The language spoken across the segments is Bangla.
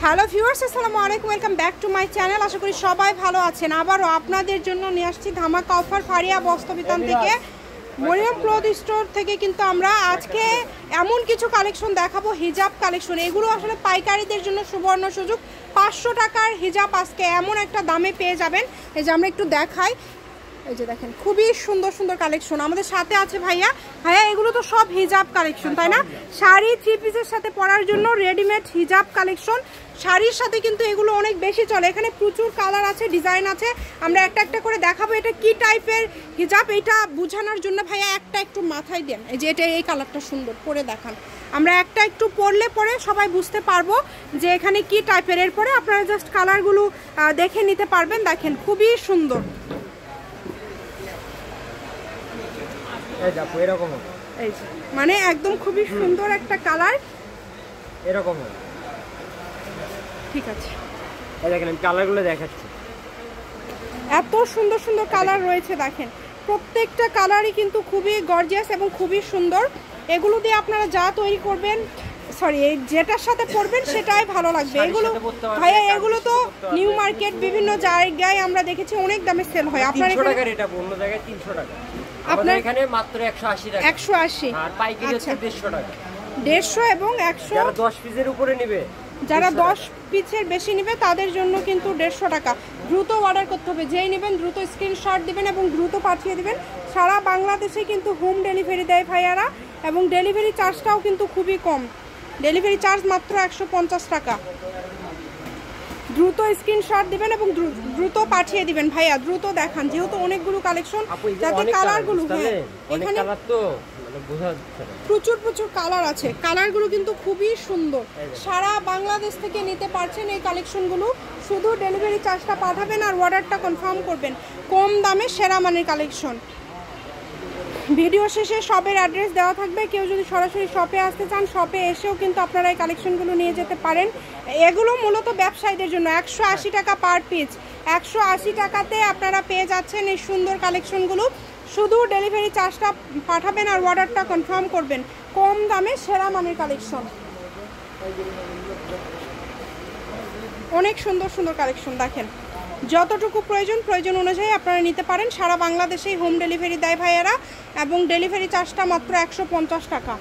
হ্যালো ভিউয়ার্স, আসসালামু আলাইকুম, welcome back to my channel. আশা করি সবাই ভালো আছেন। আবারও আপনাদের জন্য নিয়ে আসছি ধামাকা অফার ফারিয়া বস্ত্রবিতান থেকে, মরিয়ম ক্লথ স্টোর থেকে। কিন্তু আমরা আজকে এমন কিছু কালেকশন দেখাবো, হিজাব কালেকশন। এগুলো আসলে পাইকারিদের জন্য সুবর্ণ সুযোগ। 500 টাকার হিজাব আজকে এমন একটা দামে পেয়ে যাবেন। এই যে আমরা একটু দেখাই, এই যে দেখেন খুবই সুন্দর সুন্দর কালেকশন আমাদের সাথে আছে। ভাইয়া এগুলো তো সব হিজাব কালেকশন, তাই না? শাড়ি, থ্রি পিসের সাথে পরার জন্য রেডিমেড হিজাব কালেকশন। শাড়ির সাথে কিন্তু এগুলো অনেক বেশি চলে। এখানে প্রচুর কালার আছে, ডিজাইন আছে। আমরা একটা একটা করে দেখাবো এটা কি টাইপের হিজাব, এটা বোঝানোর জন্য ভাইয়া একটা একটু মাথায় দেন। এই যে এটা, এই কালারটা সুন্দর, পরে দেখান। আমরা একটা একটু পরলে পরে সবাই বুঝতে পারবো যে এখানে কি টাইপের। এরপরে আপনারা জাস্ট কালারগুলো দেখে নিতে পারবেন। দেখেন খুবই সুন্দর, মানে একদম খুবই সুন্দর একটা কালার। এরকম ঠিক আছে, দেখেন আমি কালারগুলো দেখাচ্ছি। এত সুন্দর সুন্দর কালার রয়েছে। দেখেন প্রত্যেকটা কালারই কিন্তু খুবই গর্জিয়াস এবং খুবই সুন্দর। এগুলো দিয়ে আপনারা যা তৈরি করবেন, সরি যেটার সাথে পরবেন সেটাই ভালো লাগবে। এগুলো ভাইয়া এগুলো তো নিউ মার্কেট বিভিন্ন জায়গায় আমরা দেখেছি অনেক দামে সেল হয়। আপনার এখানে 300 টাকা, এটা অন্য জায়গায় 300 টাকা, আপনার এখানে মাত্র 180 টাকা। 180 আর পাইকারি হচ্ছে 150 টাকা। 150 এবং 100। যারা 10 পিসের উপরে নেবে, যারা 10 পিসের বেশি নেবে তাদের জন্য কিন্তু 150 টাকা। দ্রুত অর্ডার করতে হবে, যেই নেবেন দ্রুত স্ক্রিনশট দিবেন এবং দ্রুত পাঠিয়ে দিবেন। সারা বাংলাদেশে কিন্তু হোম ডেলিভারি দেয় ভাইয়ারা, এবং ডেলিভারি চার্জটাও কিন্তু খুবই কম। ডেলিভারি চার্জ মাত্র 150 টাকা। দ্রুত স্ক্রিনশট দিবেন এবং দ্রুত পাঠিয়ে দিবেন। ভাইয়া দ্রুত দেখান, যেহেতু অনেকগুলো কালেকশন, যাতে কালারগুলো এখানে কালার তো মানে বোঝা যাচ্ছে না, প্রচুর প্রচুর কালার আছে। কালারগুলো কিন্তু খুবই সুন্দর। সারা বাংলাদেশ থেকে নিতে পারছেন এই কালেকশনগুলো। শুধু ডেলিভারি চার্জটা পাঠাবেন আর অর্ডারটা কনফার্ম করবেন। কম দামে সেরা মানের কালেকশন। ভিডিও শেষে শপের অ্যাড্রেস দেওয়া থাকবে। কেউ যদি সরাসরি শপে আসতে চান, শপে এসেও কিন্তু আপনারা এই কালেকশনগুলো নিয়ে যেতে পারেন। এগুলো মূলত ব্যবসায়ীদের জন্য। 180 টাকা পার পিস। 180 টাকাতে আপনারা পেয়ে যাচ্ছেন এই সুন্দর কালেকশনগুলো। শুধু ডেলিভারি চার্জটা পাঠাবেন আর অর্ডারটা কনফার্ম করবেন। কম দামে সেরা মানের কালেকশন, অনেক সুন্দর সুন্দর কালেকশন। দেখেন যতটুকু প্রয়োজন অনুযায়ী আপনারা নিতে পারেন। সারা বাংলাদেশেই হোম ডেলিভারি দেয় ভাইয়ারা, এবং ডেলিভারি চার্জটা মাত্র 150 টাকা।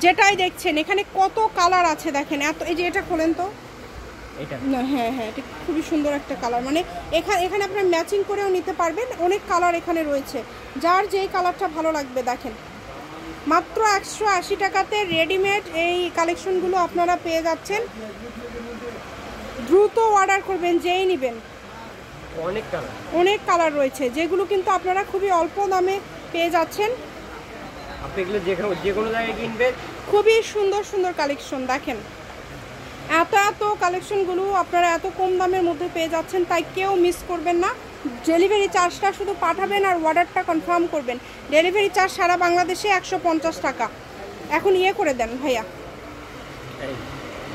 যেটাই দেখছেন এখানে কত কালার আছে দেখেন। এত, এই যে এটা খোলেন তো, এটা হ্যাঁ এটা খুবই সুন্দর একটা কালার। মানে এখানে আপনারা ম্যাচিং করেও নিতে পারবেন। অনেক কালার এখানে রয়েছে, যার যেই কালারটা ভালো লাগবে। দেখেন মাত্র 180 টাকাতে রেডিমেড এই কালেকশনগুলো আপনারা পেয়ে যাচ্ছেন। দ্রুত অর্ডার করবেন, যেই নেবেন। অনেক কালার রয়েছে, যেগুলো কিন্তু আপনারা খুবই অল্প দামে পেয়ে যাচ্ছেন। আপনি এগুলো যে কোনো জায়গায় কিনবেন। খুবই সুন্দর সুন্দর কালেকশন। দেখেন এত কালেকশনগুলো আপনারা এত কম দামের মধ্যে পেয়ে যাচ্ছেন, তাই কেউ মিস করবেন না। ডেলিভারি চার্জটা শুধু পাঠাবেন আর অর্ডারটা কনফার্ম করবেন। ডেলিভারি চার্জ সারা বাংলাদেশে 150 টাকা। এখন করে দেন ভাইয়া,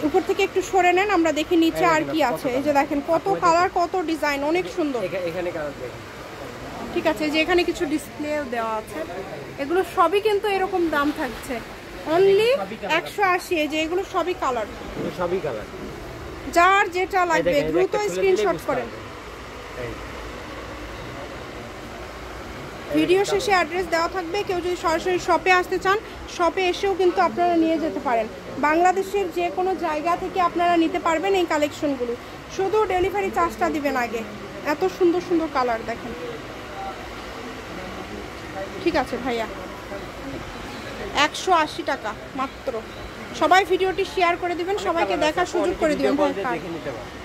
উপর থেকে একটু সরে নেন, আমরা দেখি নিচে আর কি আছে। এই যে দেখেন কত কালার, কত ডিজাইন, অনেক সুন্দর। এখানে কালার দেখেন। ঠিক আছে, যে এখানে কিছু ডিসপ্লেও দেওয়া আছে। এগুলো সবই কিন্তু এরকম দাম থাকছে, অনলি 180। এই যে এগুলো সবই কালার, যার যেটা লাগবে দ্রুত স্ক্রিনশট করেন। ভিডিও শেষে অ্যাড্রেস দেওয়া থাকবে। কেউ যদি সরাসরি শপে আসতে চান, শপে এসেও কিন্তু আপনারা নিয়ে যেতে পারেন। বাংলাদেশের যে কোনো জায়গা থেকে আপনারা নিতে পারবেন এই কালেকশনগুলো। শুধু ডেলিভারি চার্জটা দিবেন আগে। এত সুন্দর সুন্দর কালার দেখেন। ঠিক আছে ভাইয়া, 180 টাকা মাত্র। সবাই ভিডিওটি শেয়ার করে দিবেন, সবাইকে দেখার সুযোগ করে দিবেন।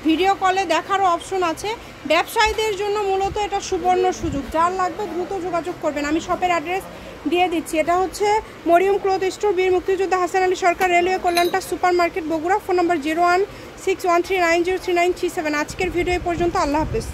ভিডিও কলে দেখারও অপশন আছে। ব্যবসায়ীদের জন্য মূলত এটা সুবর্ণ সুযোগ। যার লাগবে দ্রুত যোগাযোগ করবেন। আমি শপের অ্যাড্রেস দিয়ে দিচ্ছি। এটা হচ্ছে মরিয়ম ক্লথ স্টোর, বীর মুক্তিযোদ্ধা হাসান আলী সরকার রেলওয়ে কল্যাণটা super market, Bogura. Phone number 016139039337। আজকের ভিডিও পর্যন্ত। আল্লাহ হাফেজ।